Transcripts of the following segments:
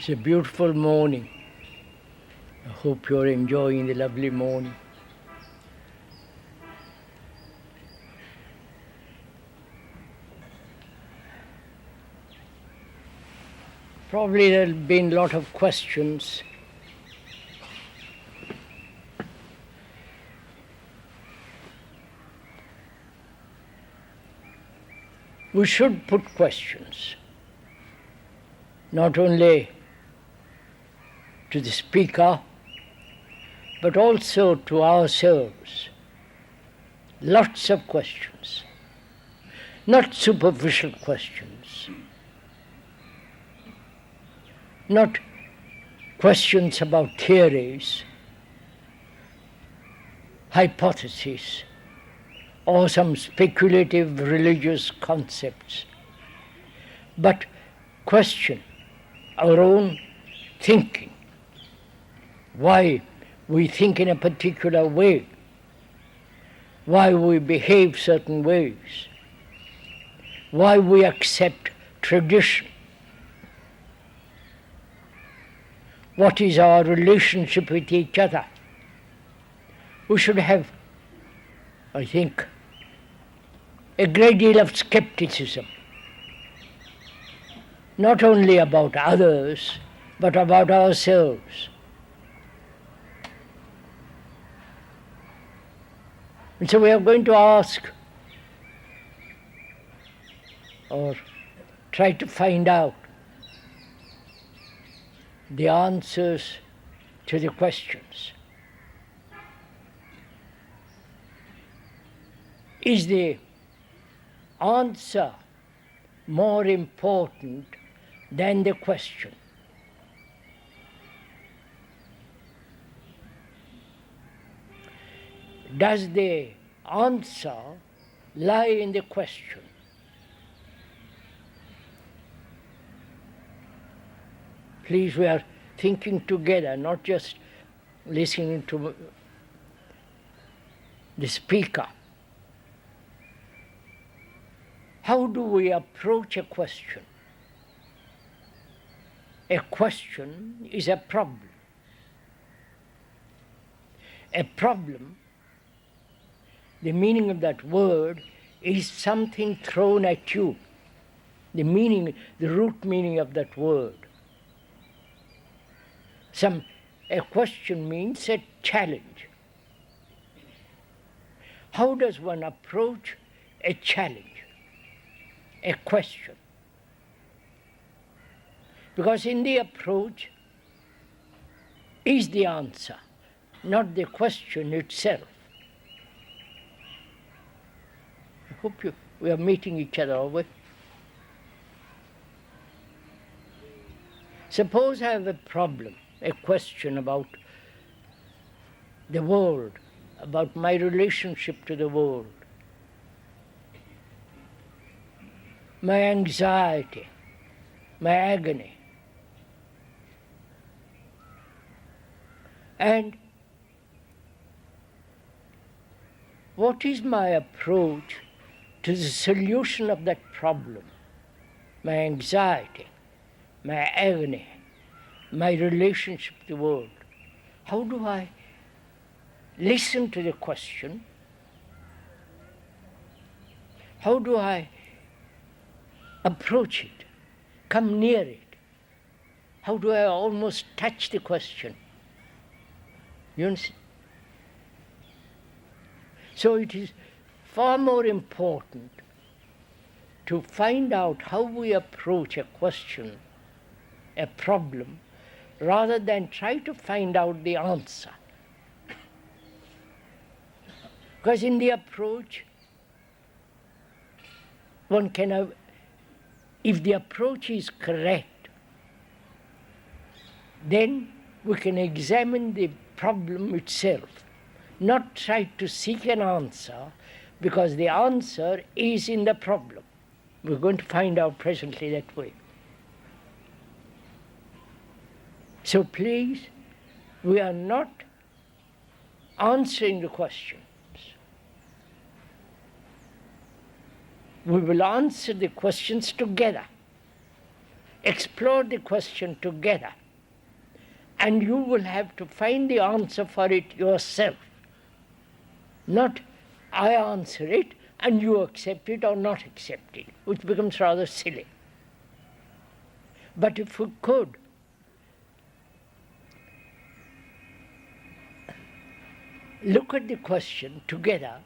It's a beautiful morning. I hope you're enjoying the lovely morning. Probably there'll be a lot of questions. We should put questions, not only to the speaker, but also to ourselves. Lots of questions, not superficial questions, not questions about theories, hypotheses, or some speculative religious concepts, but question our own thinking, why we think in a particular way, why we behave certain ways, why we accept tradition, what is our relationship with each other. We should have, I think, a great deal of skepticism, not only about others, but about ourselves. And so we are going to ask, or try to find out, the answers to the questions. Is the answer more important than the question? Does the answer lie in the question? Please, we are thinking together, not just listening to the speaker. How do we approach a question? A question is a problem. A problem, the meaning of that word is something thrown at you. The meaning, the root meaning of that word. A question means a challenge. How does one approach a challenge, a question? Because in the approach is the answer, not the question itself. I hope we are meeting each other, are we? Suppose I have a problem, a question about the world, about my relationship to the world, my anxiety, my agony. And what is my approach to the solution of that problem, my anxiety, my agony, my relationship to the world? How do I listen to the question? How do I approach it, come near it? How do I almost touch the question? You understand? So it is far more important to find out how we approach a question, a problem, rather than try to find out the answer. Because in the approach, one can have, if the approach is correct, then we can examine the problem itself, not try to seek an answer, because the answer is in the problem. We're going to find out presently that way. So please, we are not answering the questions. We will answer the questions together. explore the question together, and you will have to find the answer for it yourself. Not I answer it and you accept it or not accept it, which becomes rather silly. But if we could look at the question together,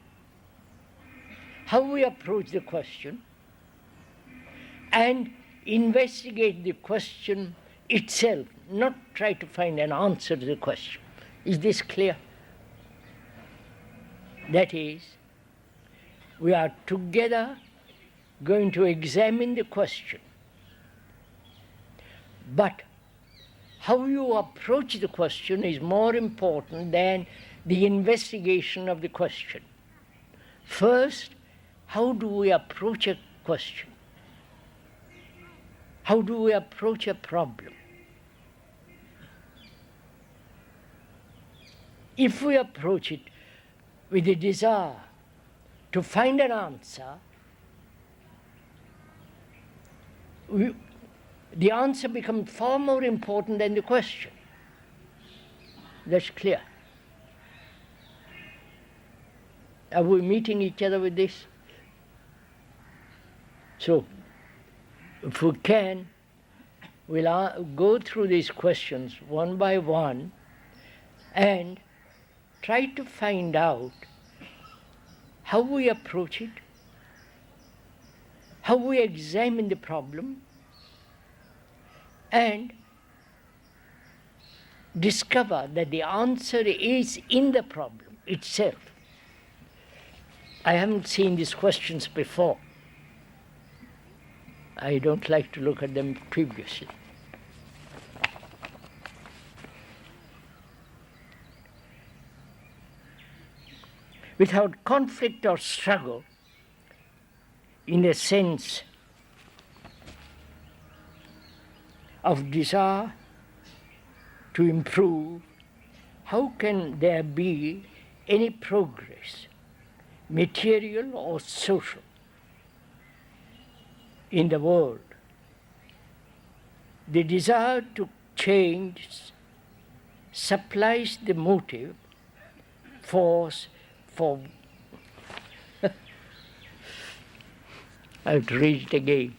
how we approach the question, and investigate the question itself, not try to find an answer to the question. Is this clear? That is, we are together going to examine the question. But how you approach the question is more important than the investigation of the question. First, how do we approach a question? How do we approach a problem? If we approach it with a desire to find an answer, the answer becomes far more important than the question. That's clear. Are we meeting each other with this? So, if we can, we'll go through these questions one by one and try to find out how we approach it, how we examine the problem, and discover that the answer is in the problem itself. I haven't seen these questions before. I don't like to look at them previously. Without conflict or struggle, in a sense of desire to improve, how can there be any progress, material or social, in the world? The desire to change supplies the motive, force for I have to read it again.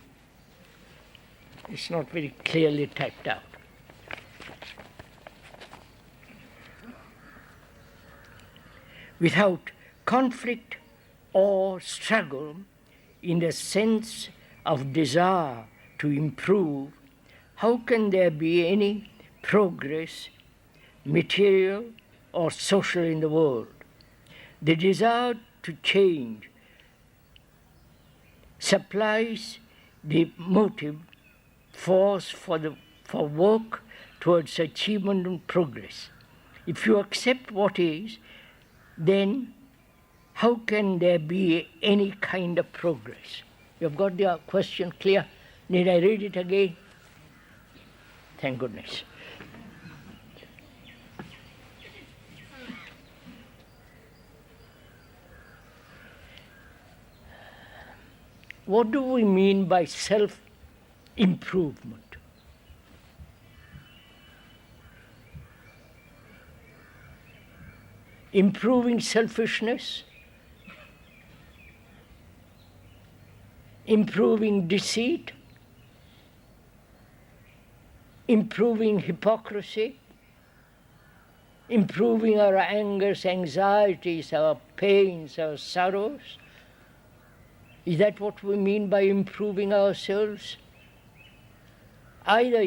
It's not very clearly typed out. Without conflict or struggle, in the sense of desire to improve, how can there be any progress, material or social, in the world? The desire to change supplies the motive, force for work towards achievement and progress. If you accept what is, then how can there be any kind of progress? You've got the question clear? Need I read it again? Thank goodness. What do we mean by self-improvement? Improving selfishness, improving deceit, improving hypocrisy, improving our angers, anxieties, our pains, our sorrows. Is that what we mean by improving ourselves? Either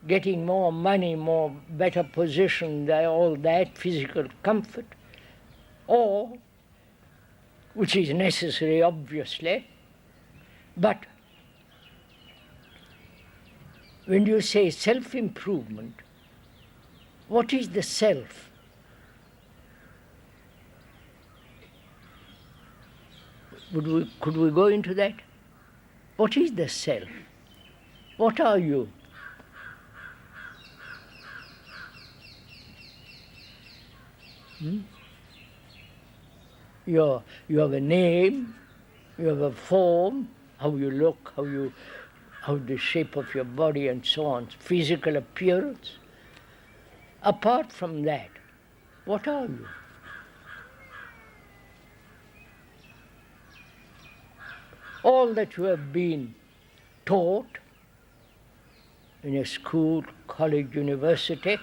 getting more money, more better position, all that, physical comfort, or, which is necessary obviously, but when you say self-improvement, what is the self? Could we go into that? What is the self? What are you? You have a name, you have a form, how you look, how the shape of your body and so on, physical appearance. Apart from that, what are you? All that you have been taught in a school, college, university,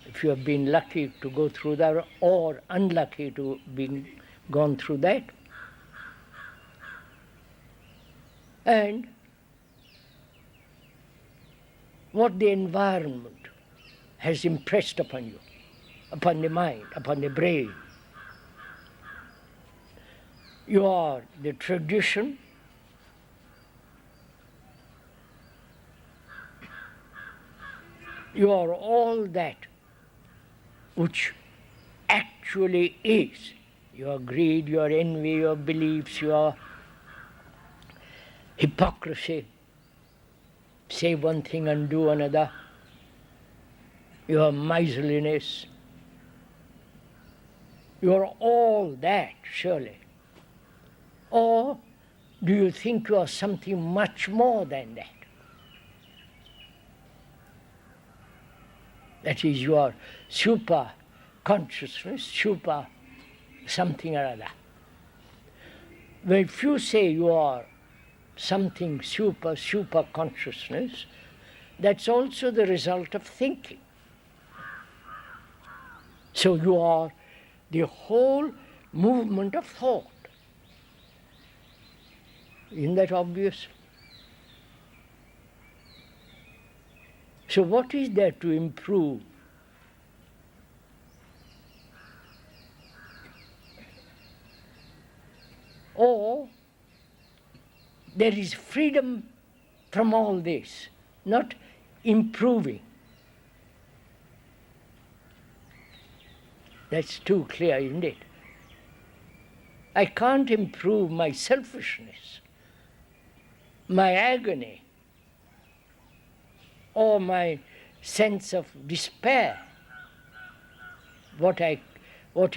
if you have been lucky to go through that or unlucky to be gone through that, and what the environment has impressed upon you, upon the mind, upon the brain. You are the tradition, you are all that which actually is your greed, your envy, your beliefs, your hypocrisy, say one thing and do another, your miserliness. You are all that, surely. Or do you think you are something much more than that? That is your super consciousness, super something or other. When if you say you are something super consciousness, that's also the result of thinking. So you are the whole movement of thought. Isn't that obvious? So what is there to improve? Or there is freedom from all this, not improving. That's too clear, isn't it? I can't improve my selfishness, my agony, or my sense of despair. What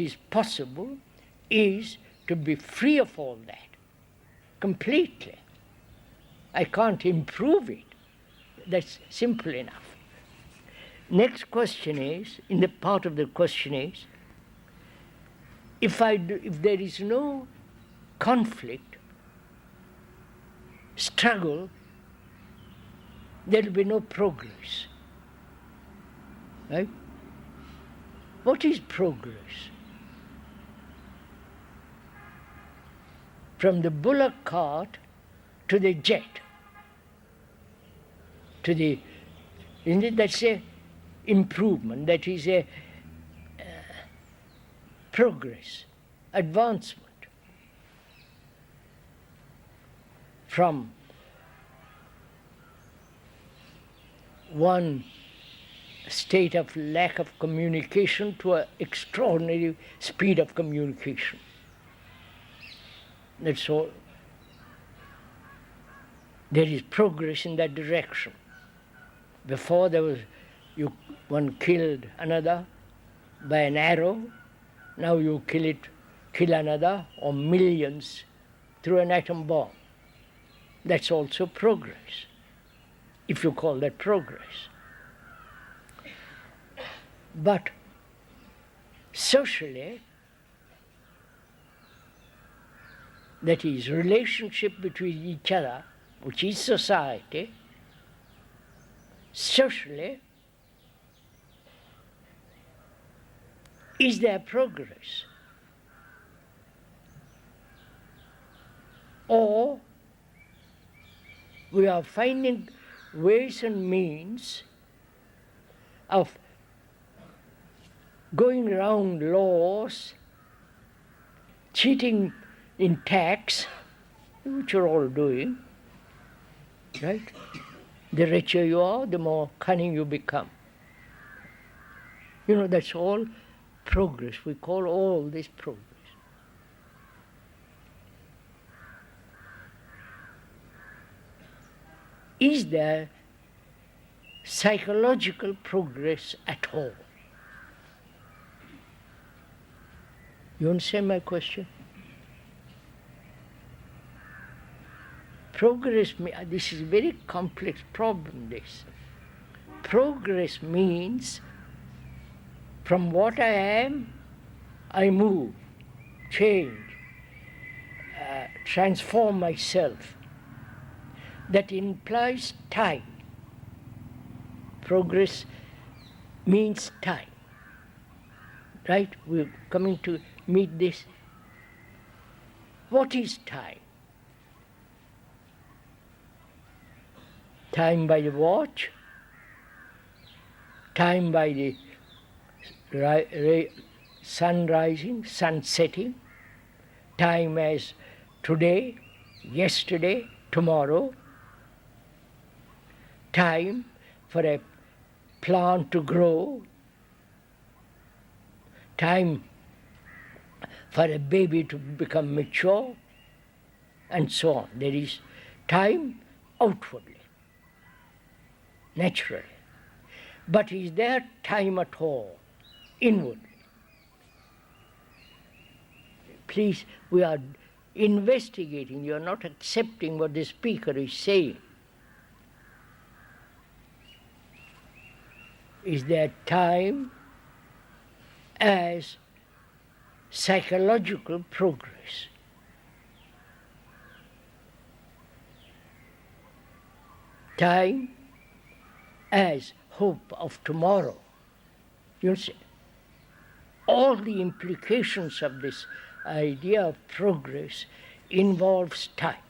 is possible is to be free of all that, completely. I can't improve it. That's simple enough. Next question is, in the part of the question is, if there is no conflict, struggle, there will be no progress. Right? What is progress? From the bullock cart to the jet, that's a improvement, that is a progress, advancement. From one state of lack of communication to an extraordinary speed of communication. That's all. There is progress in that direction. Before there was, one killed another by an arrow. Now you kill another, or millions, through an atom bomb. That's also progress, if you call that progress. But socially, that is, relationship between each other, which is society, socially, is there progress? Or we are finding ways and means of going around laws, cheating in tax, which you're all doing, right? The richer you are, the more cunning you become. That's all progress. We call all this progress. Is there psychological progress at all? You understand my question? Progress, this is a very complex problem, this. Progress means from what I am, I move, change, transform myself. That implies time. Progress means time. Right? We're coming to meet this. What is time? Time by the watch, time by the sun rising, sun setting, time as today, yesterday, tomorrow, time for a plant to grow, time for a baby to become mature, and so on. There is time outwardly, naturally. But is there time at all, inwardly? Please, we are investigating, you are not accepting what the speaker is saying. Is there time as psychological progress? Time as hope of tomorrow. You see, all the implications of this idea of progress involves time.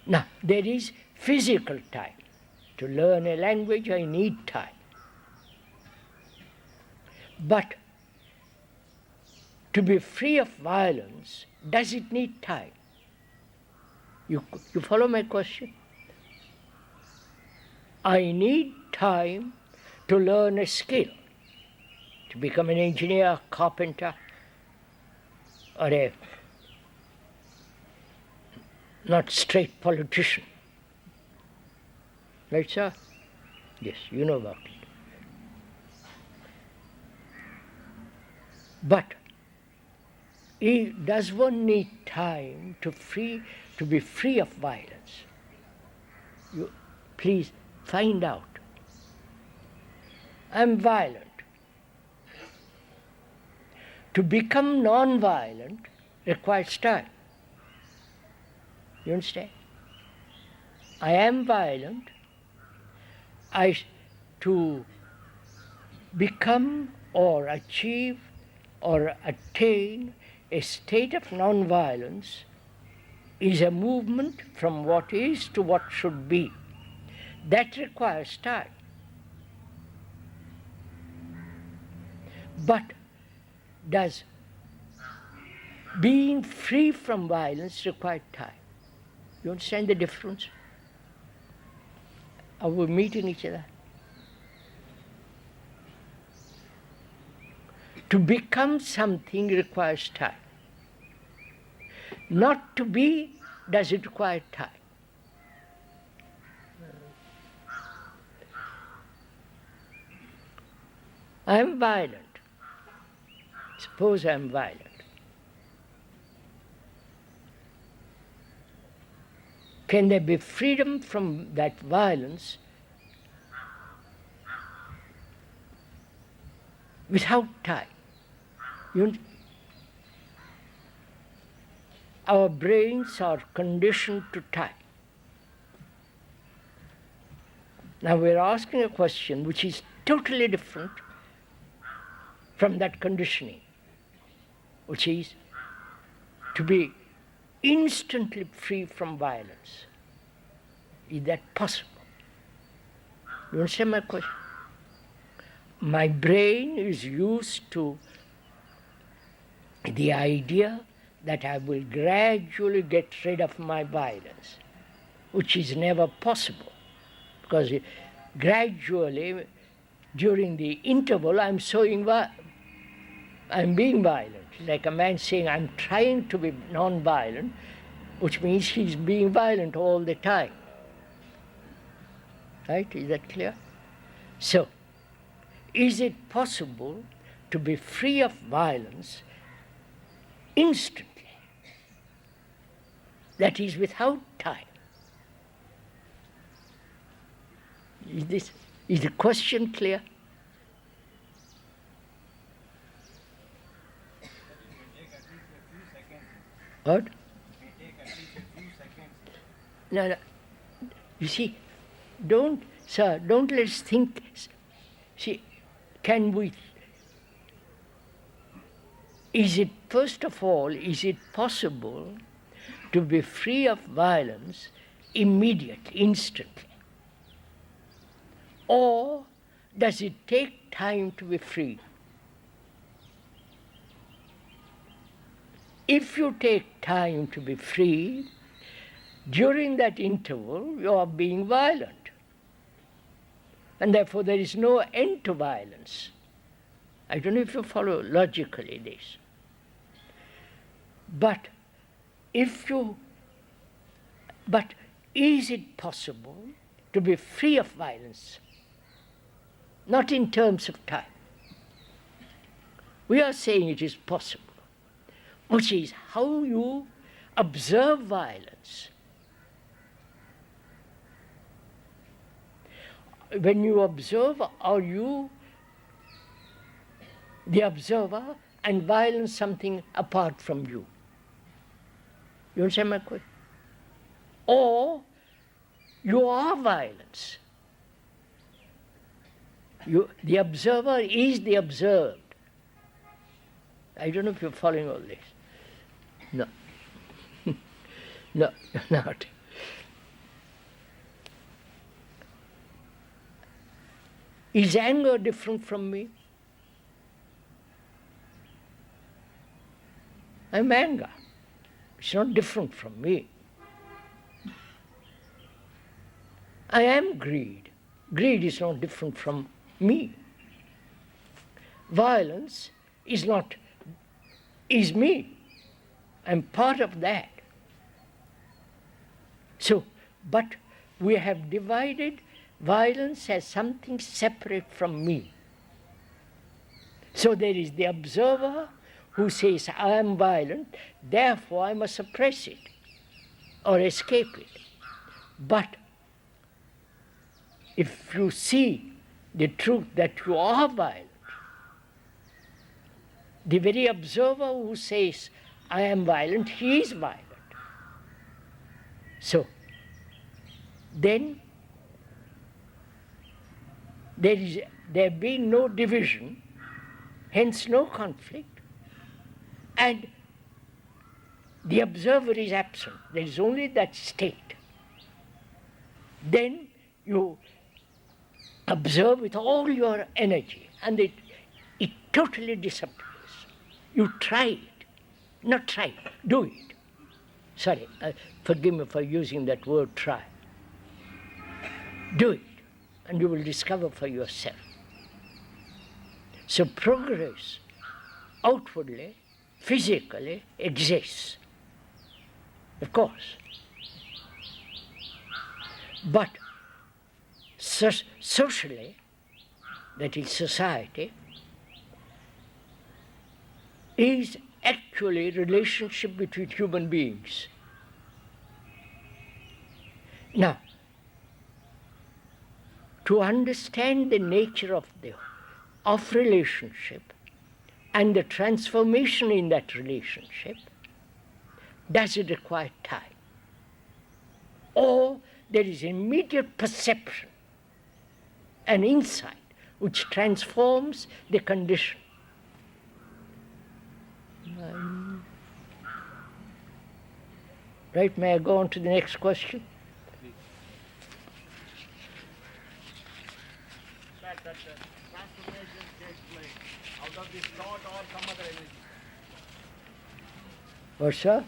Now, there is physical time. To learn a language, I need time. But to be free of violence, does it need time? You follow my question? I need time to learn a skill, to become an engineer, carpenter, or a not straight politician. Right, sir? Yes, you know about it. But does one need time to be free of violence? You please find out. I'm violent. To become non-violent requires time. You understand? I am violent. To become or achieve or attain a state of non-violence is a movement from what is to what should be. That requires time. But does being free from violence require time? You understand the difference? Are we meeting each other? To become something requires time. Not to be, does it require time? I'm violent. Suppose I'm violent. Can there be freedom from that violence without time? Our brains are conditioned to time. Now we're asking a question which is totally different from that conditioning, which is to be instantly free from violence. Is that possible? You understand my question? My brain is used to the idea that I will gradually get rid of my violence, which is never possible, because gradually, during the interval, I'm being violent. Like a man saying, I'm trying to be non-violent, which means he's being violent all the time. Right? Is that clear? So, is it possible to be free of violence instantly? that is without time. Is the question clear? What? No. You see, don't let's think. See, is it possible to be free of violence immediately, instantly? Or does it take time to be free? If you take time to be free, during that interval you are being violent. And therefore there is no end to violence. I don't know if you follow logically this. But is it possible to be free of violence? Not in terms of time. We are saying it is possible, which is how you observe violence. When you observe, are you the observer and violence something apart from you? You understand my question? Or you are violence. The observer is the observed. I don't know if you're following all this. No. No, you're not. Is anger different from me? I'm anger. It's not different from me. I am greed. Greed is not different from me. Violence is me. I'm part of that. So, but we have divided violence as something separate from me. So there is the observer who says, I am violent, therefore I must suppress it or escape it. But if you see the truth that you are violent, the very observer who says, I am violent, he is violent. So, then there being no division, hence no conflict, and the observer is absent. There is only that state. Then you observe with all your energy, and it totally disappears. You try it. Not try, do it. Sorry, forgive me for using that word try. Do it, and you will discover for yourself. So progress outwardly, physically exists, of course. But socially, that is society, is actually relationship between human beings. Now, to understand the nature of relationship and the transformation in that relationship, does it require time? Or there is immediate perception, an insight which transforms the condition. Right, may I go on to the next question? That transformation takes place out of this thought or some other energy. What, sir?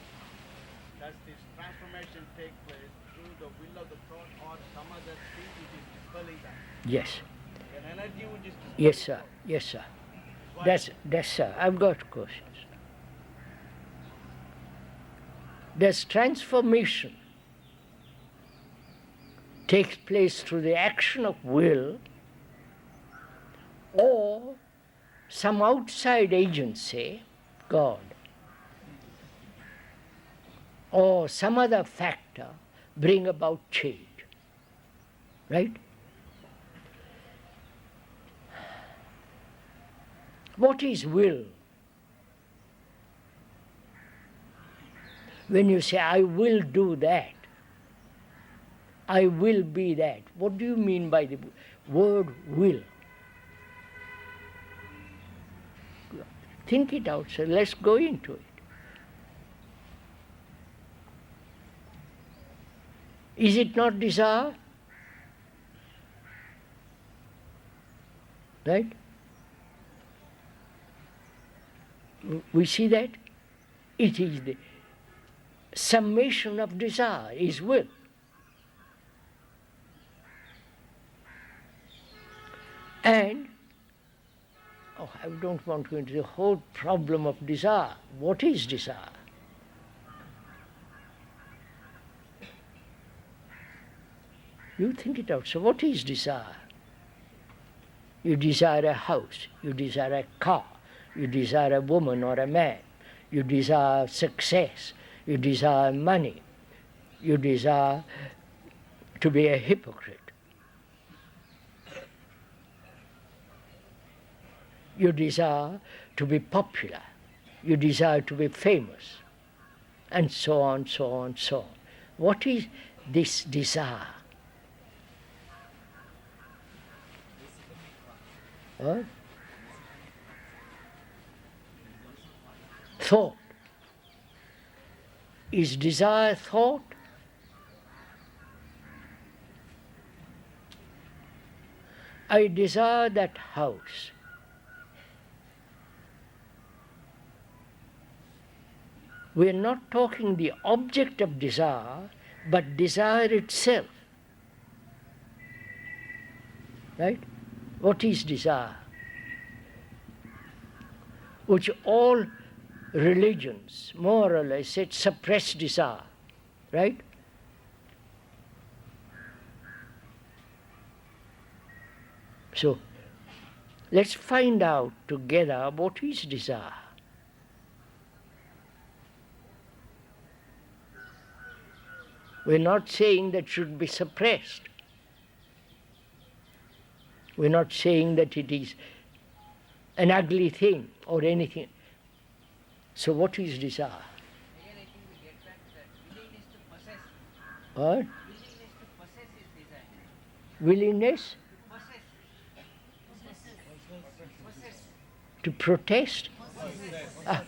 Does this transformation take place through the will of the thought or some other thing which is dispelling that? Yes. An energy which is dispelling. Yes, sir. Yes, sir. That's sir. I've got questions. Does transformation takes place through the action of will or some outside agency, God, or some other factor bring about change. Right? What is will? When you say, I will do that, I will be that, what do you mean by the word will? Think it out, so let's go into it. Is it not desire? Right? We see that? It is the summation of desire, is will. And, I don't want to go into the whole problem of desire. What is desire? You think it out. So what is desire? You desire a house, you desire a car, you desire a woman or a man, you desire success, you desire money, you desire to be a hypocrite. You desire to be popular, you desire to be famous, and so on, so on, so on. What is this desire? Huh? Thought. Is desire thought? I desire that house. We are not talking the object of desire, but desire itself. Right? What is desire? Which all religions, more or less, said suppress desire. Right? So, let's find out together what is desire. We're not saying that should be suppressed. We're not saying that it is an ugly thing or anything. So what is desire? Again, I think we get back to that willingness to possess. What? Willingness to possess is desire. Willingness Possess. to protest? Ah,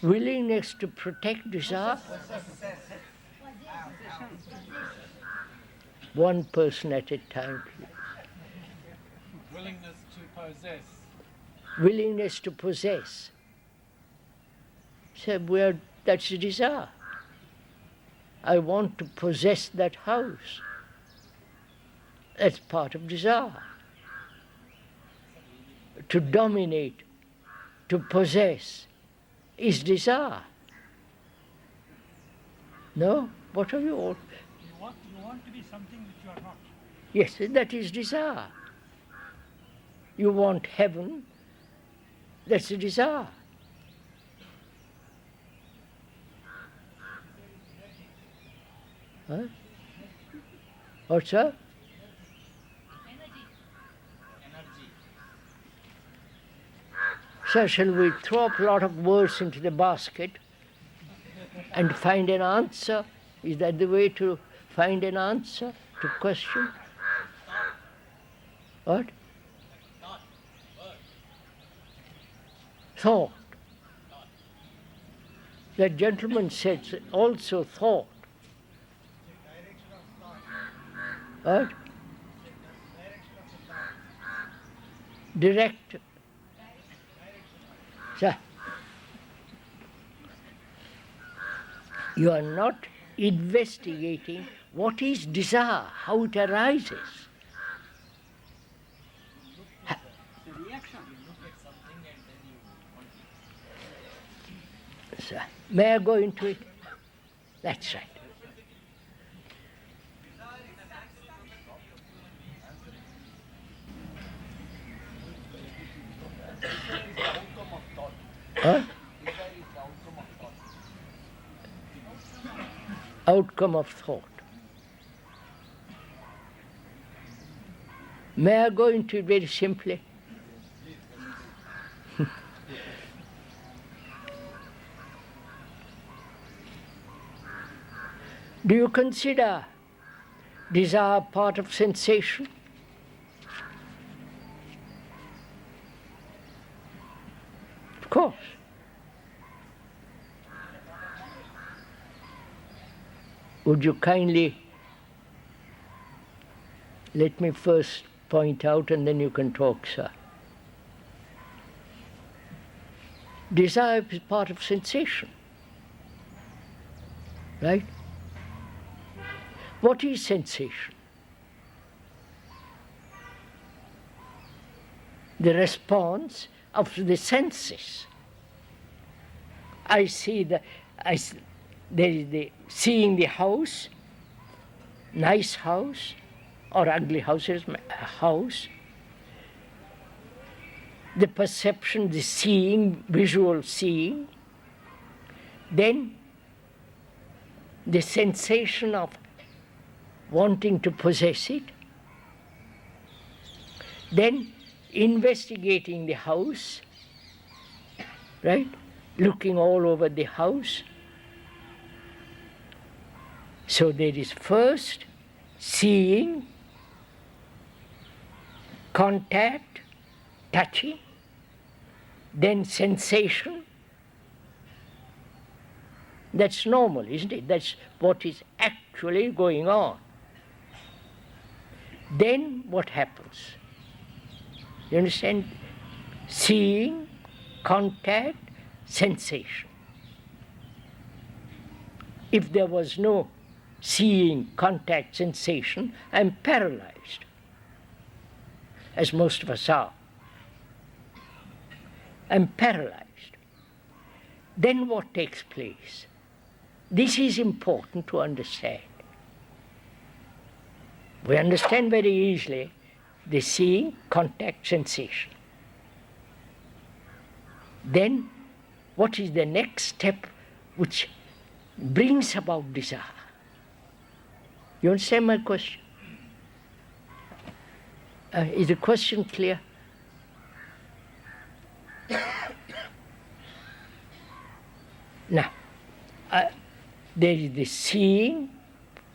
willingness to protect desire? One person at a time, please. Willingness to possess. Willingness to possess. So that's a desire. I want to possess that house. That's part of desire. To dominate, to possess, is desire. No? What are you all? You want to be something which you are not. Yes, that is desire. You want heaven, that's a desire. Huh? What's that? Energy. So shall we throw up a lot of words into the basket and find an answer? Is that the way to find an answer to question? What? Thought. That gentleman said also thought. What? Direct. So, you are not investigating what is desire, how it arises. The reaction. So, may I go into it? That's right. Huh? outcome of thought. May I go into it very simply? Do you consider desire part of sensation? Of course. Would you kindly let me first point out and then you can talk, sir. Desire is part of sensation, right? What is sensation? The response of the senses. There is the seeing the house, nice house or ugly house, the perception, the seeing, visual seeing, then the sensation of wanting to possess it, then investigating the house, right? Looking all over the house. So there is first seeing, contact, touching, then sensation. That's normal, isn't it? That's what is actually going on. Then what happens? You understand? Seeing, contact, sensation. If there was no seeing, contact, sensation, I'm paralyzed, as most of us are. I'm paralyzed. Then what takes place? This is important to understand. We understand very easily the seeing, contact, sensation. Then what is the next step which brings about desire? You understand my question? Is the question clear? Now, there is the seeing,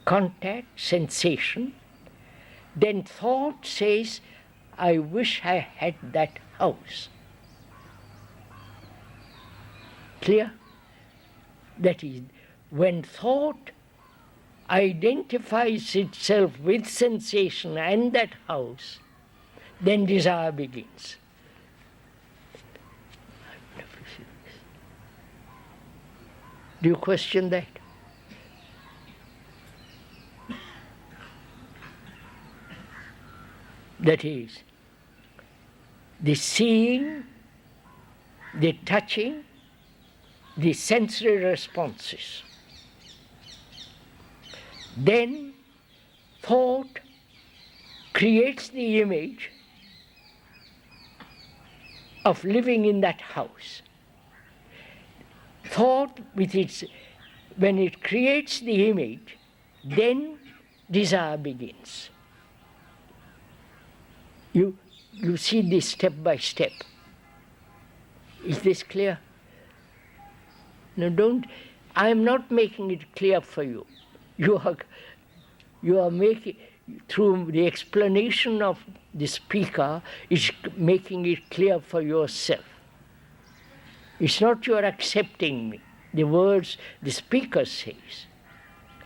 contact, sensation. Then thought says, I wish I had that house. Clear? That is, when thought identifies itself with sensation and that house, then desire begins. Do you question that? That is, the seeing, the touching, the sensory responses. Then thought creates the image of living in that house. Thought, when it creates the image, then desire begins. You see this step by step. Is this clear? No, I am not making it clear for you. You are making, through the explanation of the speaker, is making it clear for yourself. It's not you are accepting me, the words the speaker says,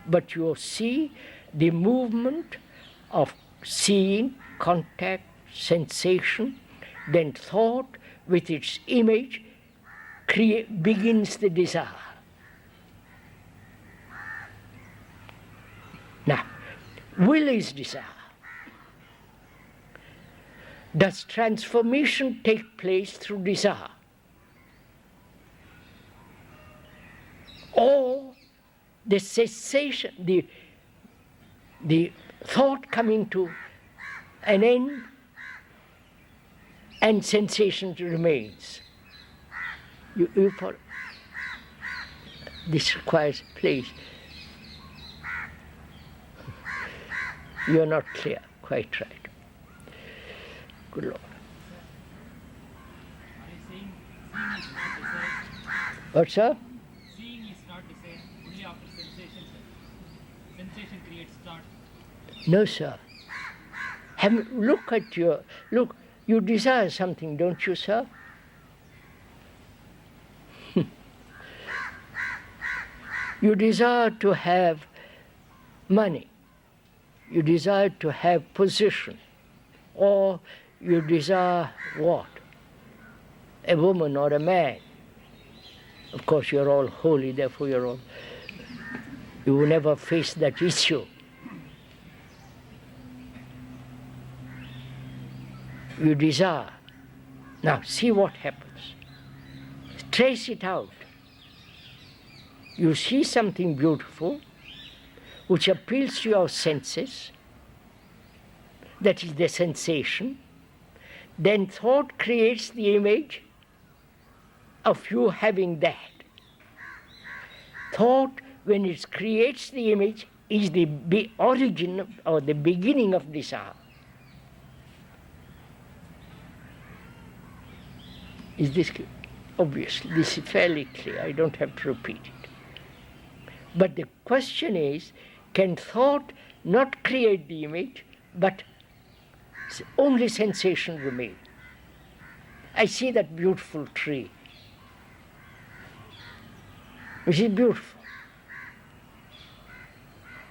but you see the movement of seeing, contact, sensation, then thought with its image begins the desire. Now, will is desire. Does transformation take place through desire? Or the cessation, the thought coming to an end and sensation remains? You follow? This requires, please. You're not clear. Quite right. Good Lord. Are you saying seeing is not desire? What, sir? Seeing is not desire, only after sensation. Sensation creates thought. No, sir. Look, you desire something, don't you, sir? You desire to have money. You desire to have position. Or you desire what? A woman or a man. Of course, you're all holy, therefore you will never face that issue. You desire. Now, see what happens. Trace it out. You see something beautiful which appeals to your senses, that is the sensation, then thought creates the image of you having that. Thought, when it creates the image, is the origin or the beginning of desire. Is this clear? Obviously, this is fairly clear. I don't have to repeat it. But the question is, can thought not create the image, but only sensation remain? I see that beautiful tree, which is beautiful.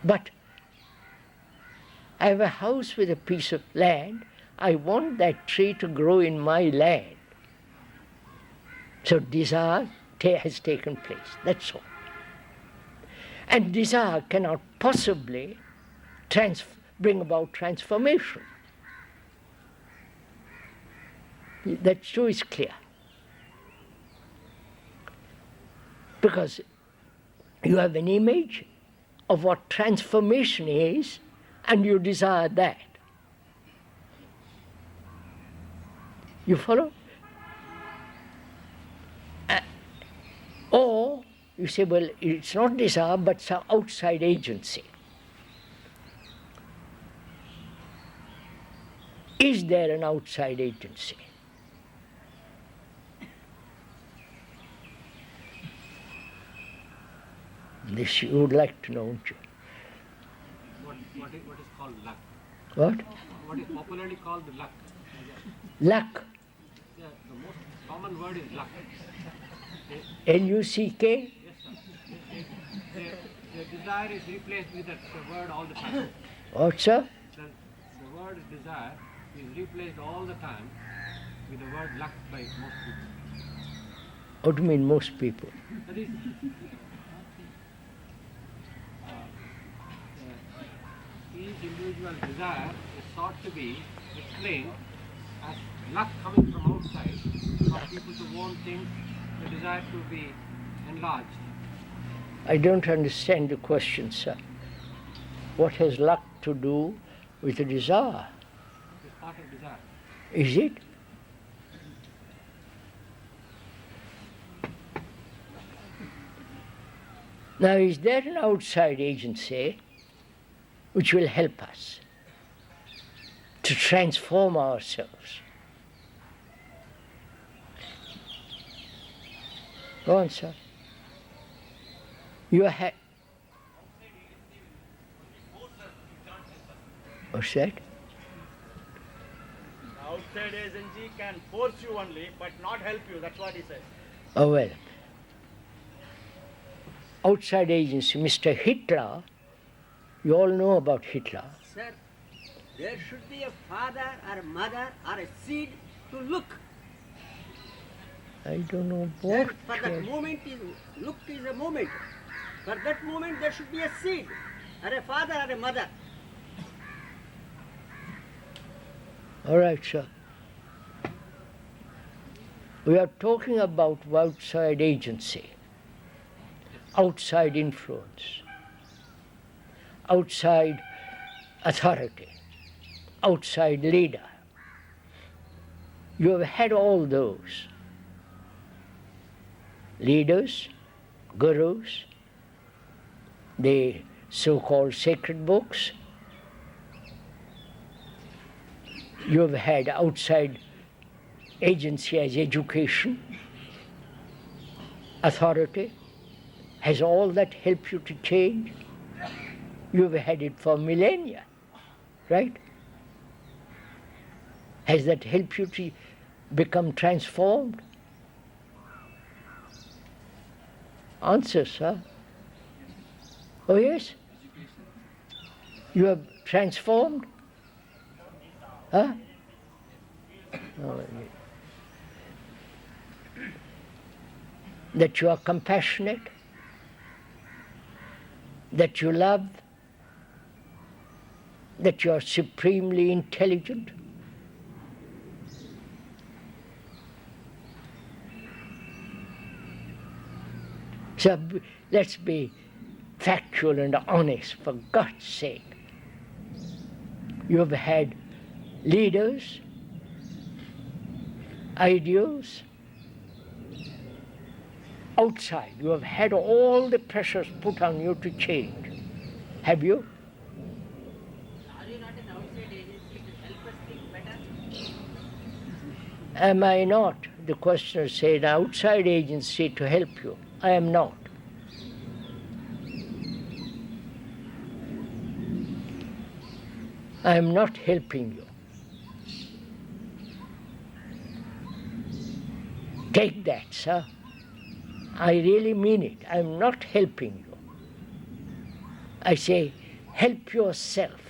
But I have a house with a piece of land. I want that tree to grow in my land. So desire has taken place, that's all. And desire cannot possibly bring about transformation. That too is clear. Because you have an image of what transformation is, and you desire that. You follow? Or you say, well, it's not desire, but some outside agency. Is there an outside agency? This you would like to know, won't you? What is called luck? What? What is popularly called the luck? Luck. Yeah, the most common word is luck. L-U-C-K? Yes, sir. The desire is replaced with that word all the time. What, sir? The word desire is replaced all the time with the word luck by most people. What do you mean, most people? That is, each individual desire is thought to be explained as luck coming from outside, for people to want things, the desire to be enlarged. I don't understand the question, sir. What has luck to do with the desire? It is part of desire. Is it? Now, is there an outside agency which will help us to transform ourselves? Go on, sir. You are What's that? The outside agency can force you only, but not help you. That's what he says. Oh, well. Outside agency, Mr. Hitler, you all know about Hitler. Sir, there should be a father or a mother or a seed to look. I don't know Sir, what. for that moment, look is a moment. For that moment, there should be a seed, or a father or a mother. All right, sir. We are talking about outside agency, outside influence, outside authority, outside leader. You have had all those. Leaders, gurus, the so-called sacred books, You have had outside agency as education, authority. Has all that helped you to change? You have had it for millennia, right? Has that helped you to become transformed? Answer, sir. Oh yes? You have transformed? Huh? Oh, that you are compassionate? That you love? That you are supremely intelligent? So let's be factual and honest, for God's sake. You have had leaders, ideals, outside. You have had all the pressures put on you to change. Have you? Are you not an outside agency to help us think better? Am I not? The questioner said, outside agency to help you. I am not. I am not helping you. Take that, sir. I really mean it. I am not helping you. I say, help yourself.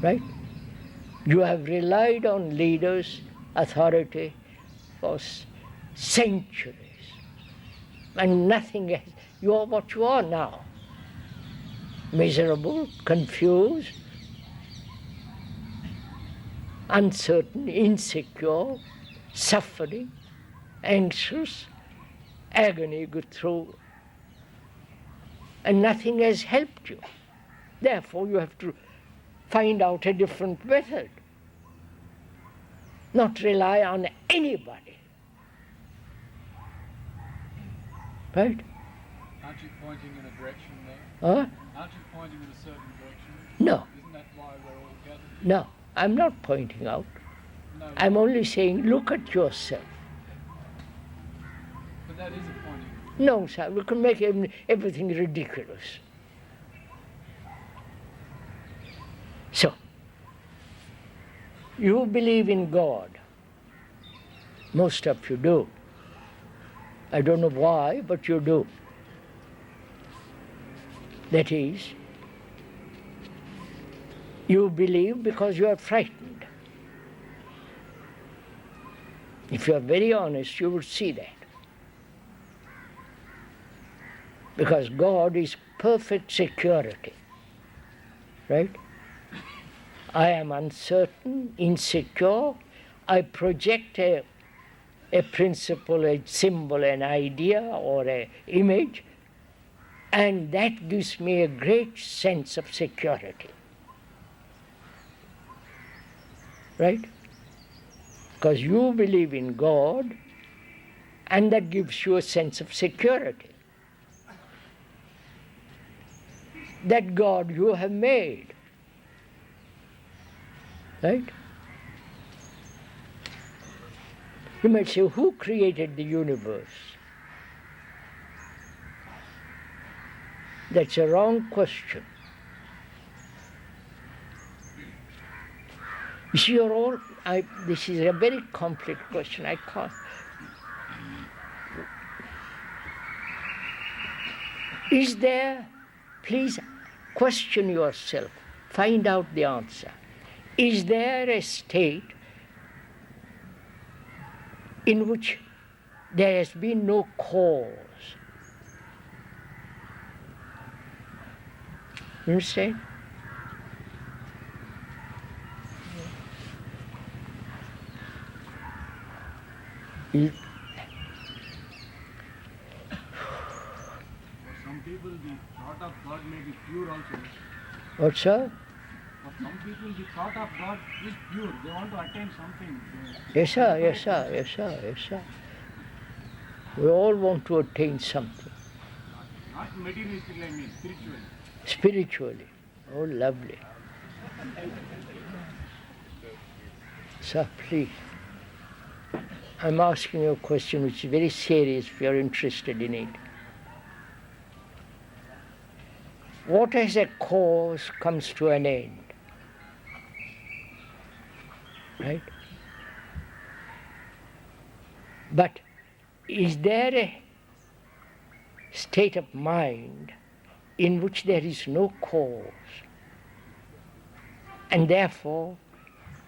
Right? You have relied on leaders, authority for centuries. And nothing else. You are what you are now. Miserable, confused, uncertain, insecure, suffering, anxious, agony go through, and nothing has helped you. Therefore, you have to find out a different method, not rely on anybody. Right? Aren't you pointing in a direction there? Huh? Aren't you pointing in a certain direction? No. Isn't that why we're all gathered? No, I'm not pointing out. No. I'm only saying, look at yourself. But that is a pointing. No, sir, we can make everything ridiculous. So, you believe in God. Most of you do. I don't know why, but you do. That is, you believe because you are frightened. If you are very honest, you will see that. Because God is perfect security, right? I am uncertain, insecure. I project a principle, a symbol, an idea, or an image, and that gives me a great sense of security. Right? Because you believe in God, and that gives you a sense of security. That God you have made. Right? You might say, who created the universe? That's a wrong question. You see, this is a very complex question. I can't. Is there, please question yourself, find out the answer. Is there a state in which there has been no cause? You understand? For some people, the thought of God may be pure also. What, sir? For some people, the thought of God is pure. They want to attain something. Yes, sir, yes, sir, yes, sir, yes, sir. We all want to attain something. Not materialistically, I mean spiritually. Spiritually. Oh, lovely. Sir, please. I'm asking you a question which is very serious if you're interested in it. What as a cause comes to an end? Right? But is there a state of mind in which there is no cause and therefore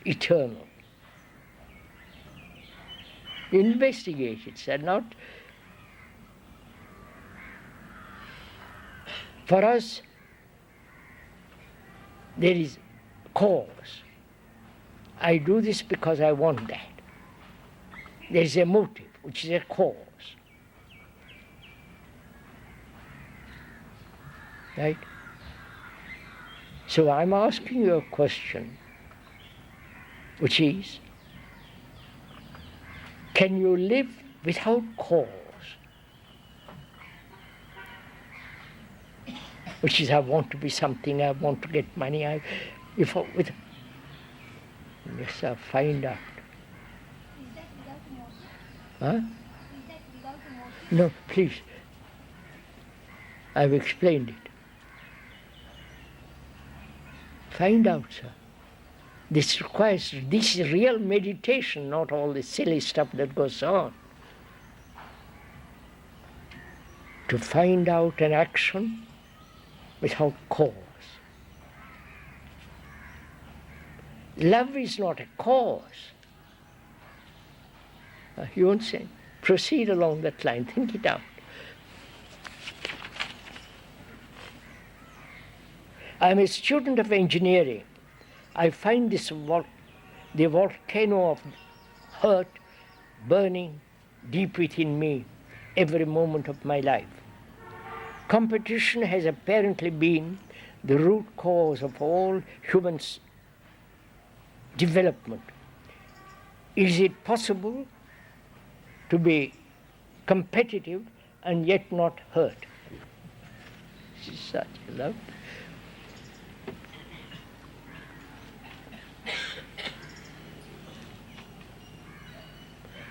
eternal? Investigate it, sir. Not for us. There is cause. I do this because I want that. There is a motive, which is a cause. Right? So I'm asking you a question, which is, can you live without cause? Which is, I want to be something, I want to get money, yes, sir, find out. Is that without a motive? Huh? Is that without a motive? No, please. I've explained it. Find out, sir. This is real meditation, not all the silly stuff that goes on. To find out an action without cause. Love is not a cause. You won't say, proceed along that line, think it out. I'm a student of engineering. I find the volcano of hurt burning deep within me every moment of my life. Competition has apparently been the root cause of all human development. Is it possible to be competitive and yet not hurt? This is such a love.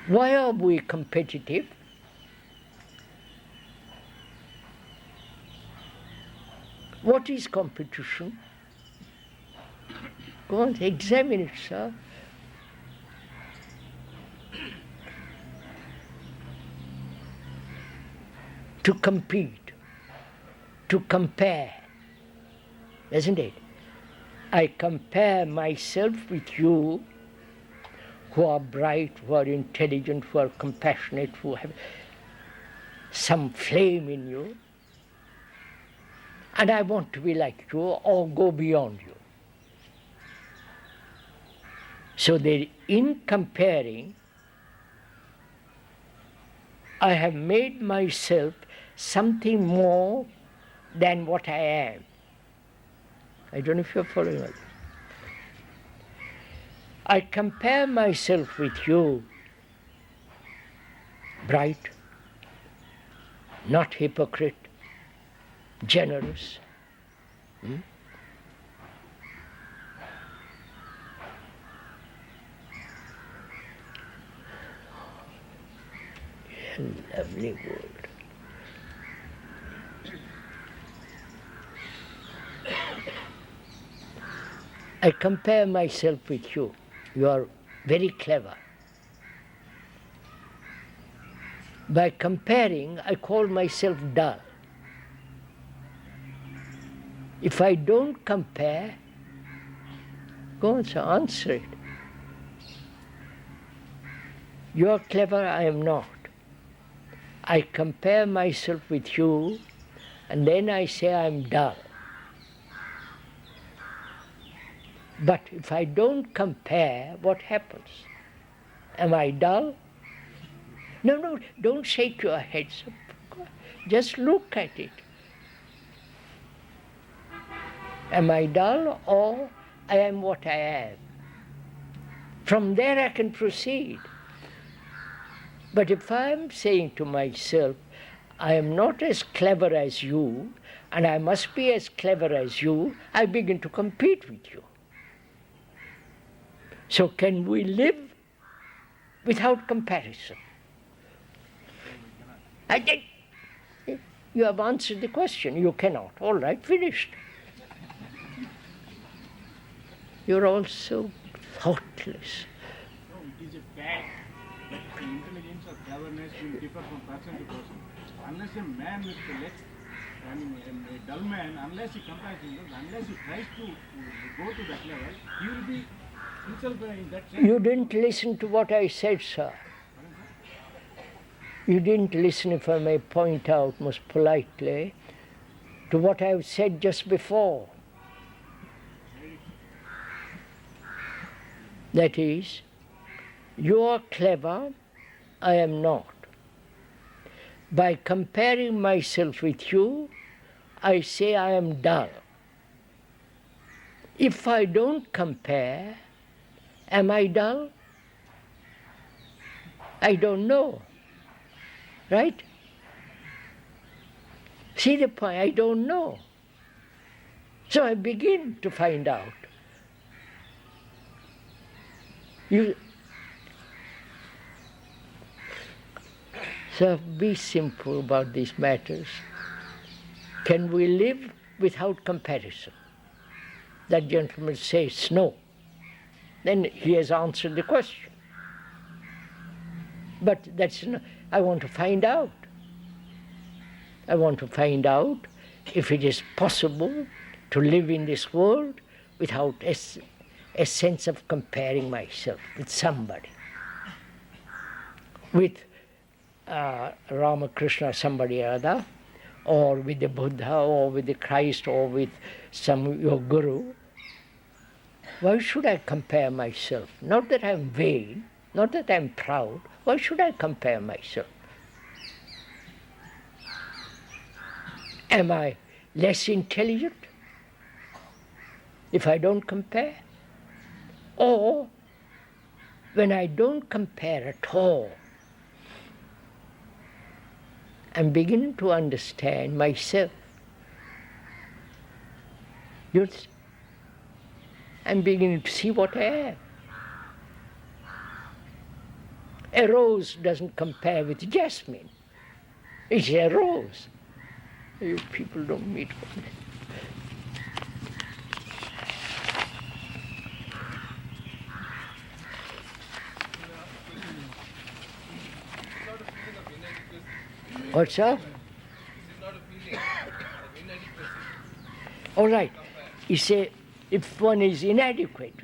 Why are we competitive? What is competition? Go on, examine it, sir. To compete, to compare, isn't it? I compare myself with you, who are bright, who are intelligent, who are compassionate, who have some flame in you. And I want to be like you or go beyond you. So that in comparing, I have made myself something more than what I am. I don't know if you're following me. I compare myself with you, bright, not hypocrite, generous. A lovely word. I compare myself with you. You are very clever. By comparing, I call myself dull. If I don't compare, go on, sir, answer it. You are clever, I am not. I compare myself with you, and then I say I am dull. But if I don't compare, what happens? Am I dull? No, don't shake your head. Just look at it. Am I dull or I am what I am? From there I can proceed. But if I am saying to myself, I am not as clever as you, and I must be as clever as you, I begin to compete with you. So can we live without comparison? I think you have answered the question. You cannot. All right, finished. You're all so thoughtless. No, it is a fact that the intelligence or cleverness will differ from person to person. Unless a man with the less, a dull man, unless he compares himself, unless he tries to go to that level, he will be himself in that sense. You didn't listen to what I said, sir. You didn't listen, if I may point out most politely, to what I have said just before. That is, you are clever, I am not. By comparing myself with you, I say I am dull. If I don't compare, am I dull? I don't know. Right? See the point? I don't know. So I begin to find out. So be simple about these matters. Can we live without comparison? That gentleman says no. Then he has answered the question. But that's not, I want to find out. I want to find out if it is possible to live in this world without a sense of comparing myself with somebody. With Ramakrishna, somebody or other, or with the Buddha, or with the Christ, or with your guru. Why should I compare myself? Not that I'm vain, not that I'm proud. Why should I compare myself? Am I less intelligent if I don't compare? Or when I don't compare at all, I'm beginning to understand myself. I'm beginning to see what I am. A rose doesn't compare with jasmine. It's a rose. You people don't meet one. What's up? All right. You say if one is inadequate,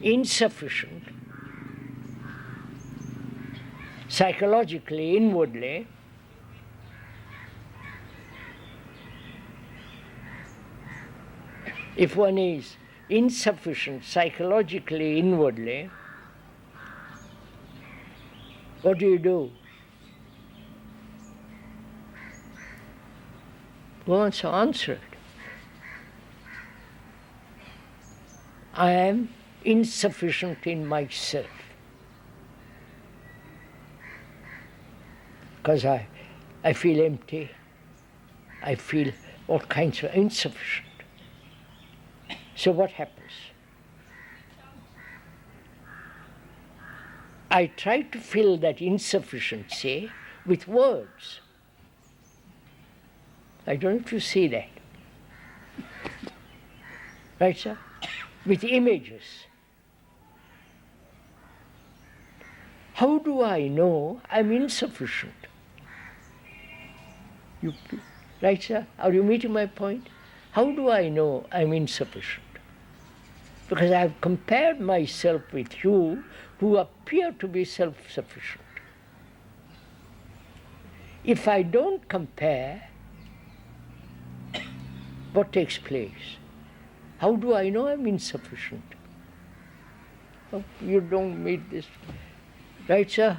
insufficient, psychologically, inwardly, if one is insufficient psychologically, inwardly, what do? Who wants to answer it? I am insufficient in myself. Because I feel empty. I feel all kinds of insufficient. So what happens? I try to fill that insufficiency with words. I don't know if you see that. Right, sir? With images. How do I know I'm insufficient? Right, sir? Are you meeting my point? How do I know I'm insufficient? Because I've compared myself with you who appear to be self-sufficient. If I don't compare, what takes place? How do I know I'm insufficient? Oh, you don't meet this. Right, sir?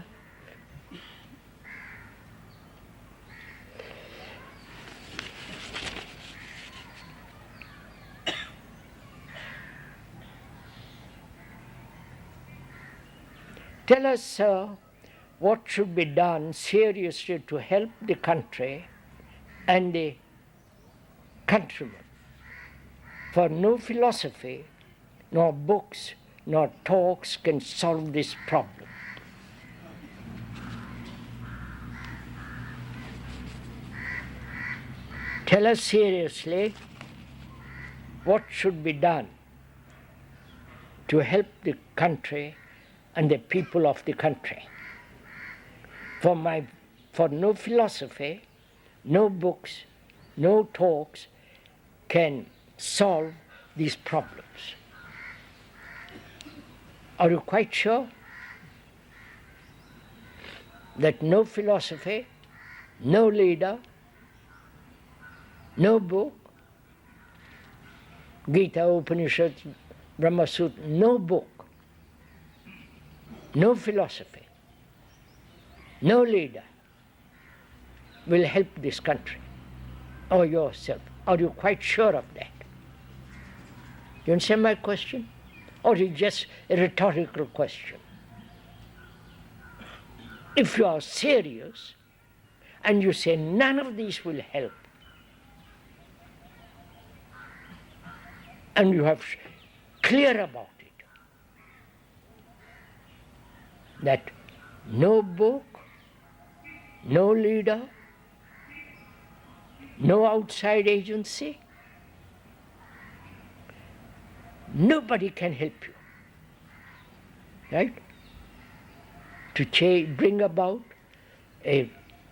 Tell us, sir, what should be done seriously to help the country and the countrymen. For no philosophy, nor books, nor talks can solve this problem. Tell us seriously what should be done to help the country and the people of the country. For no philosophy, no books, no talks can solve these problems. Are you quite sure that no philosophy, no leader, no book, Gita, Upanishads, Brahma Sutra, no book, no philosophy, no leader will help this country or yourself? Are you quite sure of that? You understand my question? Or is it just a rhetorical question? If you are serious and you say none of these will help, and you have clear about it, that no book, no leader, no outside agency, nobody can help you, right? To bring about a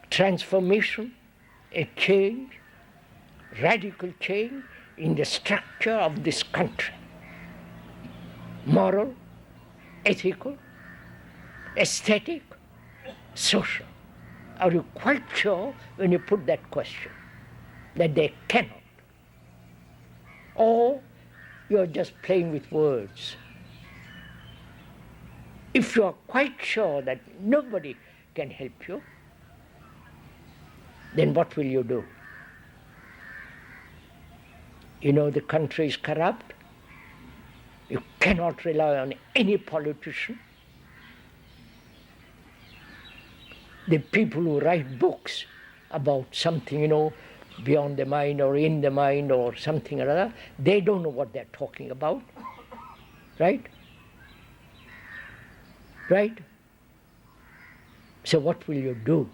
transformation, a change, radical change in the structure of this country. Moral, ethical, aesthetic, social. Are you quite sure when you put that question that they cannot? Or you're just playing with words? If you are quite sure that nobody can help you, then what will you do? You know the country is corrupt. You cannot rely on any politician. The people who write books about something, beyond the mind or in the mind or something or other, they don't know what they're talking about. Right? Right? So what will you do?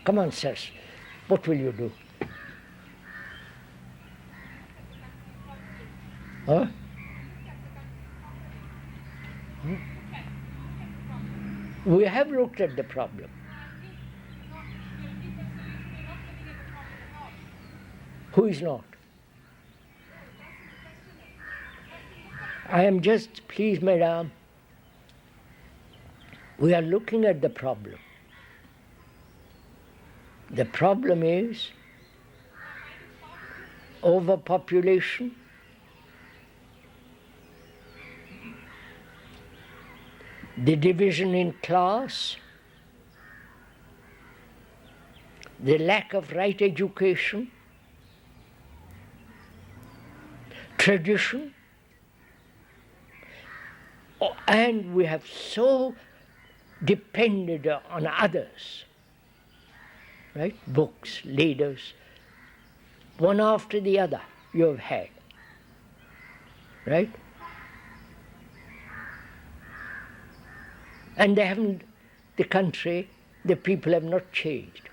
Come on, sirs. What will you do? Huh? We have looked at the problem. Who is not? I am just, please, madam, we are looking at the problem. The problem is overpopulation, the division in class, the lack of right education, tradition, and we have so depended on others, right? Books, leaders, one after the other you have had, right? And the country, the people have not changed.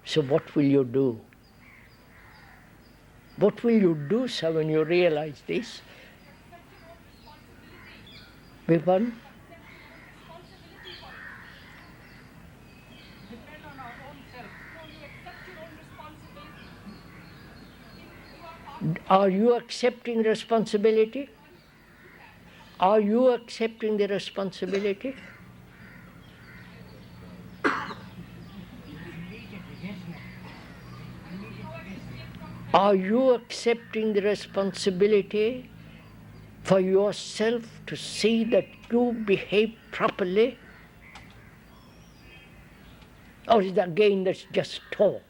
So what will you do? What will you do, sir, when you realize this? Beg pardon? Are you accepting responsibility? Are you accepting the responsibility? Are you accepting the responsibility for yourself to see that you behave properly? Or is it again that's just talk?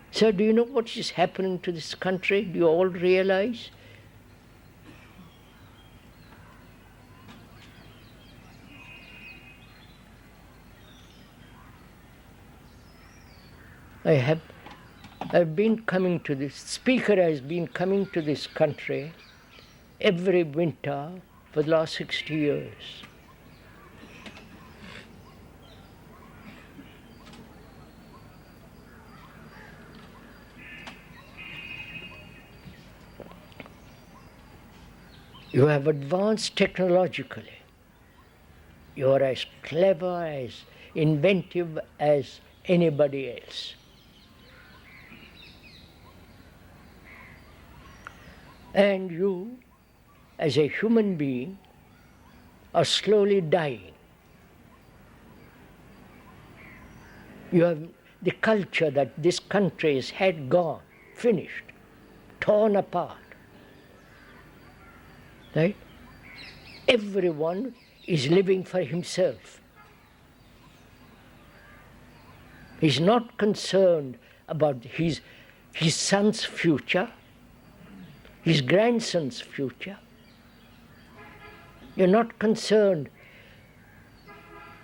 So do you know what is happening to this country? Do you all realize? I've been coming to this, speaker has been coming to this country every winter for the last 60 years. You have advanced technologically. You are as clever, as inventive as anybody else. And you, as a human being, are slowly dying. You have the culture that this country has had gone, finished, torn apart. Right? Everyone is living for himself. He's not concerned about his son's future, his grandson's future. You're not concerned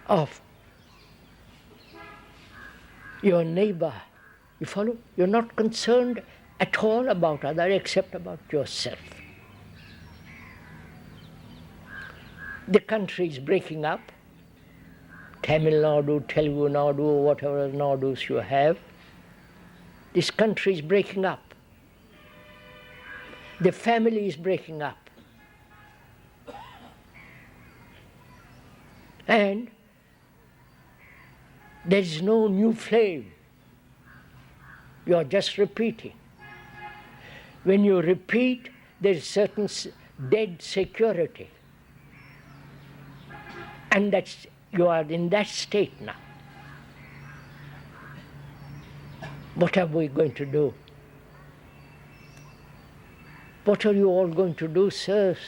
of your neighbor. You follow? You're not concerned at all about others except about yourself. The country is breaking up. Tamil Nadu, Telugu Nadu, whatever Nadus you have. This country is breaking up. The family is breaking up. And there is no new flame. You are just repeating. When you repeat, there is certain dead security. And you are in that state now. What are we going to do? What are you all going to do, sirs?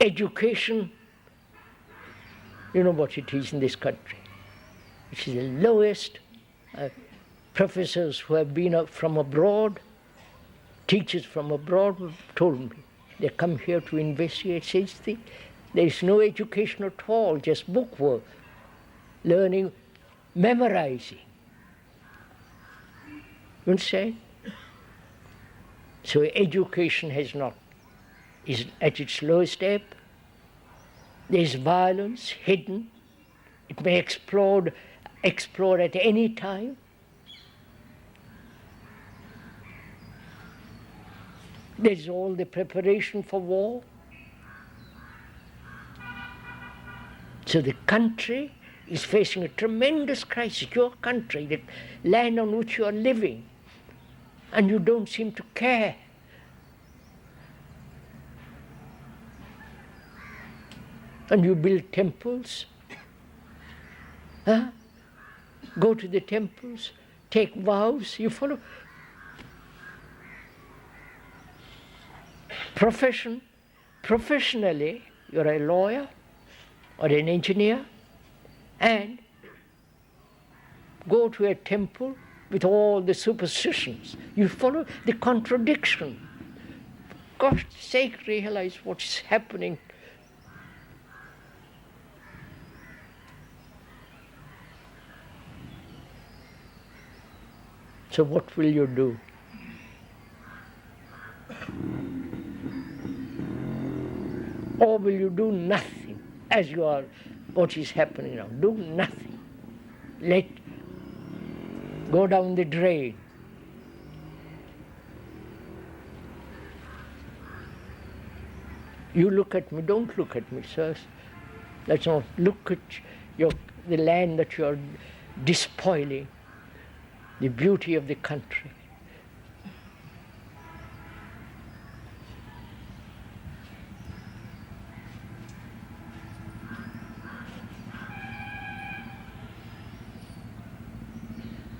Education, you know what it is in this country. It is the lowest. Professors who have been from abroad, teachers from abroad have told me. They come here to investigate, says there is no education at all, just bookwork, learning, memorizing. You understand? So education is at its lowest ebb. There is violence hidden. It may explode at any time. There's all the preparation for war. So the country is facing a tremendous crisis. Your country, the land on which you are living, and you don't seem to care. And you build temples. Huh? Go to the temples, take vows, you follow. Professionally, you're a lawyer or an engineer, and go to a temple with all the superstitions. You follow the contradiction. For God's sake, realize what's happening. So what will you do? Or will you do nothing as you are, what is happening now? Do nothing. Let go down the drain. You look at me, don't look at me, sirs. Let's not look at the land that you are despoiling, the beauty of the country.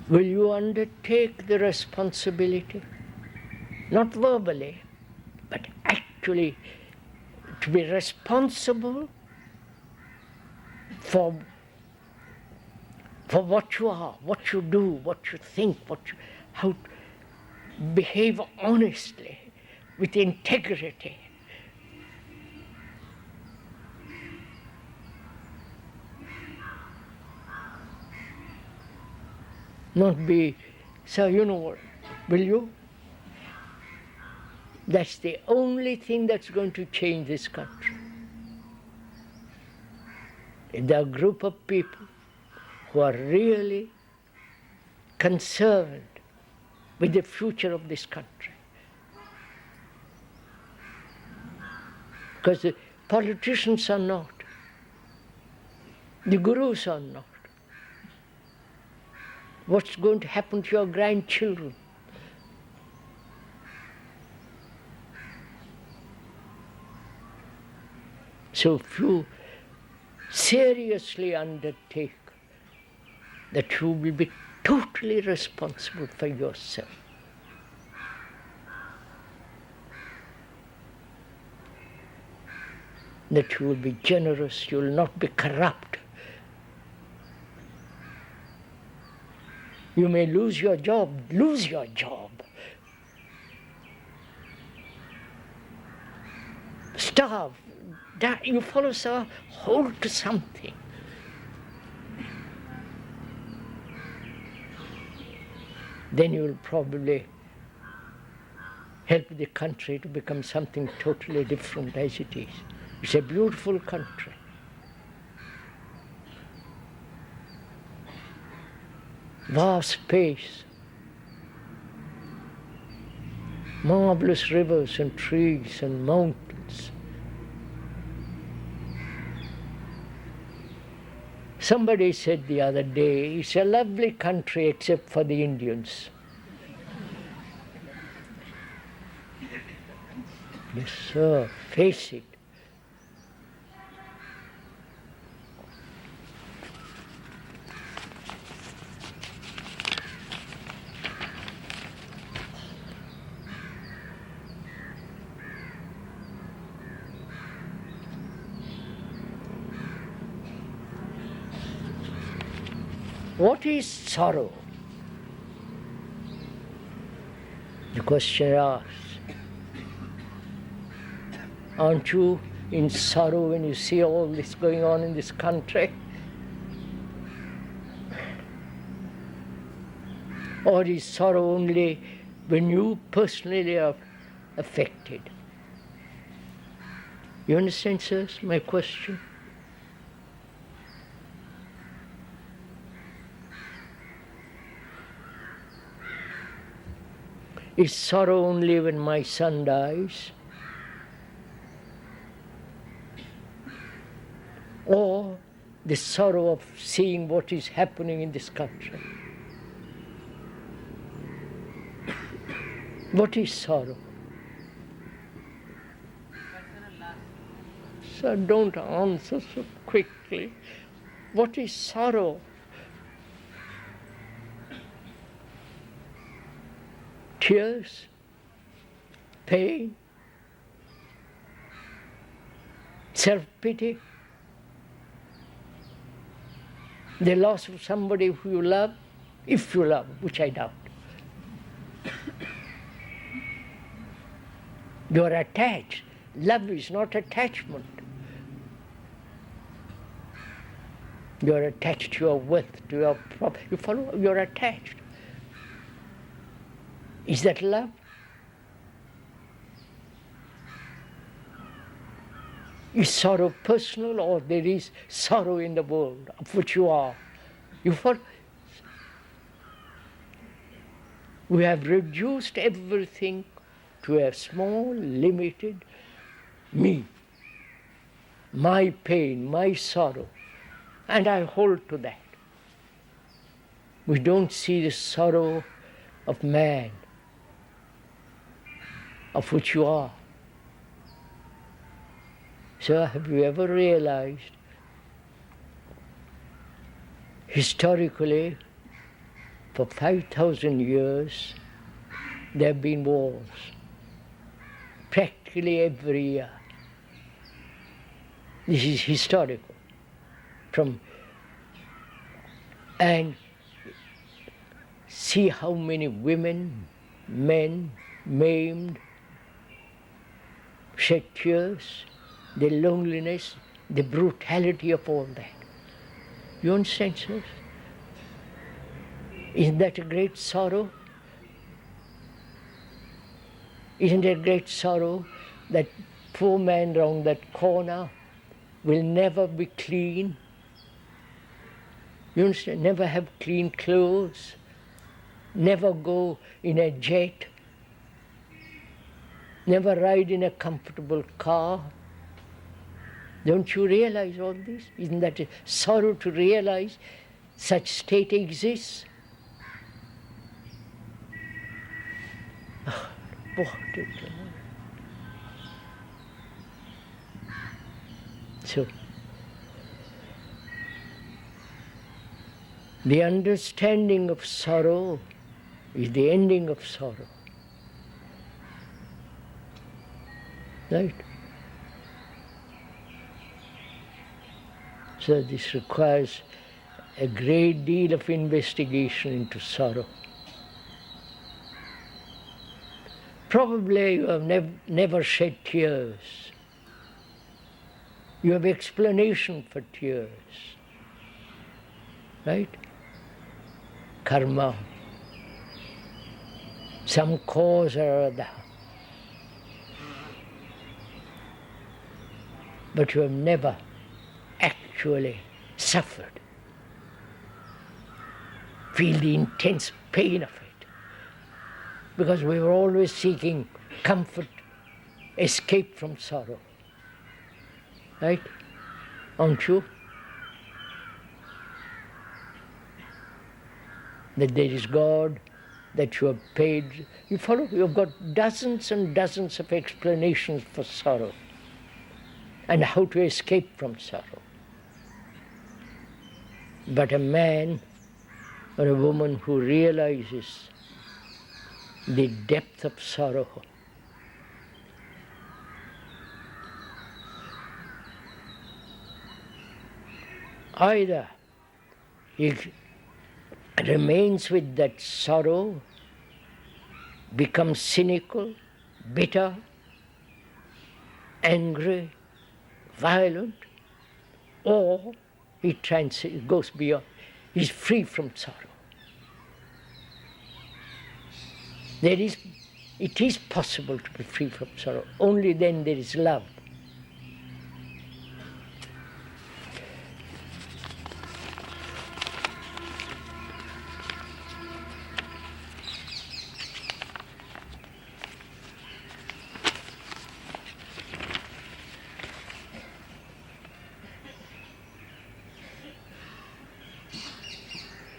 Will you undertake the responsibility? Not verbally, but actually to be responsible for what you are, what you do, what you think, how to behave honestly, with integrity. Not be, so you know what, Will you? That's the only thing that's going to change this country. There are a group of people who are really concerned with the future of this country. Because the politicians are not. The gurus are not. What's going to happen to your grandchildren? So if you seriously undertake that you will be totally responsible for yourself, that you will be generous, you will not be corrupt. You may lose your job, lose your job. Starve, die, you follow sir, hold to something. Then you will probably help the country to become something totally different as it is. It's a beautiful country. Vast space, marvelous rivers and trees and mountains. Somebody said the other day, it's a lovely country except for the Indians. Yes, sir, face it. What is sorrow? The question asks. Aren't you in sorrow when you see all this going on in this country? Or is sorrow only when you personally are affected? You understand, sirs, my question? Is sorrow only when my son dies? Or the sorrow of seeing what is happening in this country? What is sorrow? Sir, don't answer so quickly. What is sorrow? Tears, pain, self-pity, the loss of somebody who you love, if you love, which I doubt. You are attached. Love is not attachment. You are attached to your wealth, to your property. You follow? You are attached. Is that love? Is sorrow personal, or there is sorrow in the world of which you are? You follow? We have reduced everything to a small, limited me, my pain, my sorrow, and I hold to that. We don't see the sorrow of man, of which you are. So have you ever realized, historically, for 5,000 years, there have been wars, practically every year. This is historical. And see how many women, men, maimed, shed tears, the loneliness, the brutality of all that. You understand, sir? Isn't that a great sorrow? Isn't it a great sorrow that poor man round that corner will never be clean? You understand? Never have clean clothes, never go in a jet, never ride in a comfortable car. Don't you realize all this? Isn't that a sorrow to realize such state exists? Oh, what a So, the understanding of sorrow is the ending of sorrow. Right? So this requires a great deal of investigation into sorrow. Probably you have never shed tears. You have explanation for tears. Right? Karma. Some cause or other. But you have never actually suffered. Feel the intense pain of it. Because we were always seeking comfort, escape from sorrow. Right? Aren't you? That there is God, that you have paid. You follow? You've got dozens and dozens of explanations for sorrow and how to escape from sorrow. But a man or a woman who realizes the depth of sorrow either he remains with that sorrow, becomes cynical, bitter, angry, violent, or he goes beyond, he's free from sorrow. It is possible to be free from sorrow, only then there is love.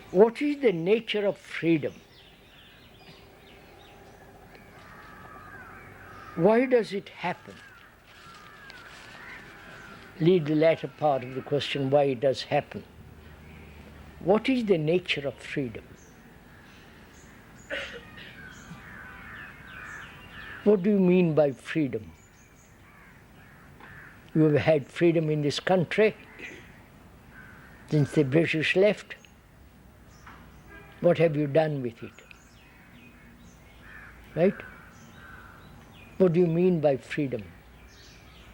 What is the nature of freedom? Why does it happen? Lead the latter part of the question, why it does happen. What is the nature of freedom? What do you mean by freedom? You have had freedom in this country since the British left. What have you done with it? Right? What do you mean by freedom?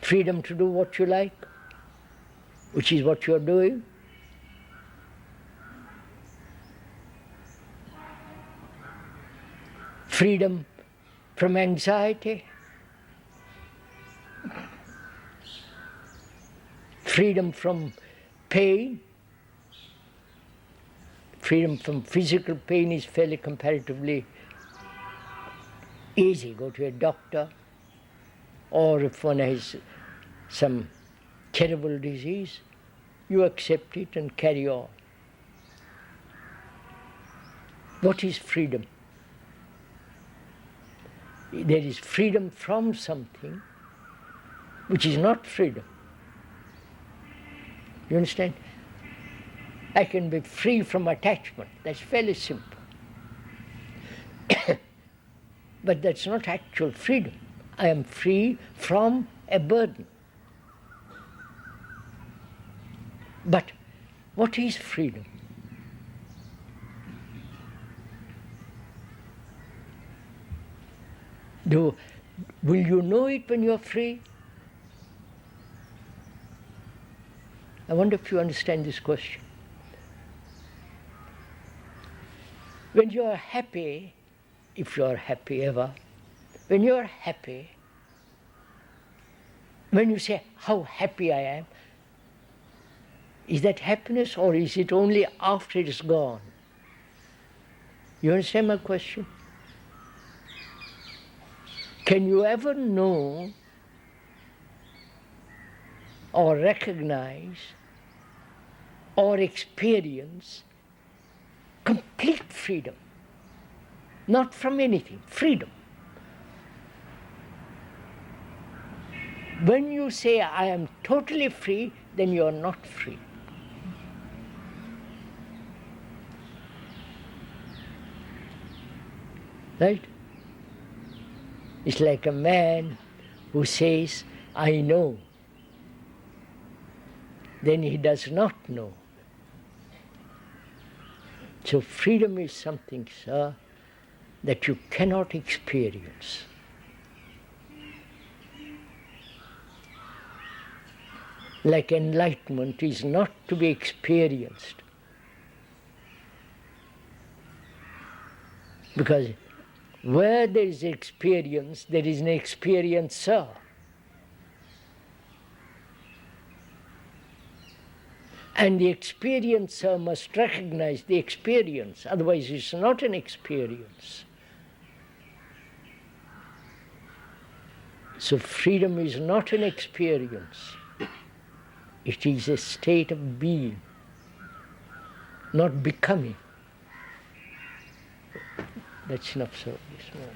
Freedom to do what you like, which is what you are doing. Freedom from anxiety. Freedom from pain. Freedom from physical pain is fairly comparatively easy. Go to a doctor, or if one has some terrible disease, you accept it and carry on. What is freedom? There is freedom from something which is not freedom. You understand? I can be free from attachment. That's fairly simple. But that's not actual freedom. I am free from a burden. But what is freedom? Will you know it when you're free? I wonder if you understand this question. When you are happy, if you are happy ever, When you are happy, when you say, how happy I am, is that happiness or is it only after it's gone? You understand my question? Can you ever know or recognize or experience complete freedom? Not from anything, freedom. When you say, I am totally free, then you are not free. Right? It's like a man who says, I know. Then he does not know. So freedom is something, sir, that you cannot experience. Like enlightenment is not to be experienced. Because where there is experience, there is an experiencer. And the experiencer must recognize the experience, otherwise it's not an experience. So freedom is not an experience. It is a state of being, not becoming. That's enough, sir, this morning.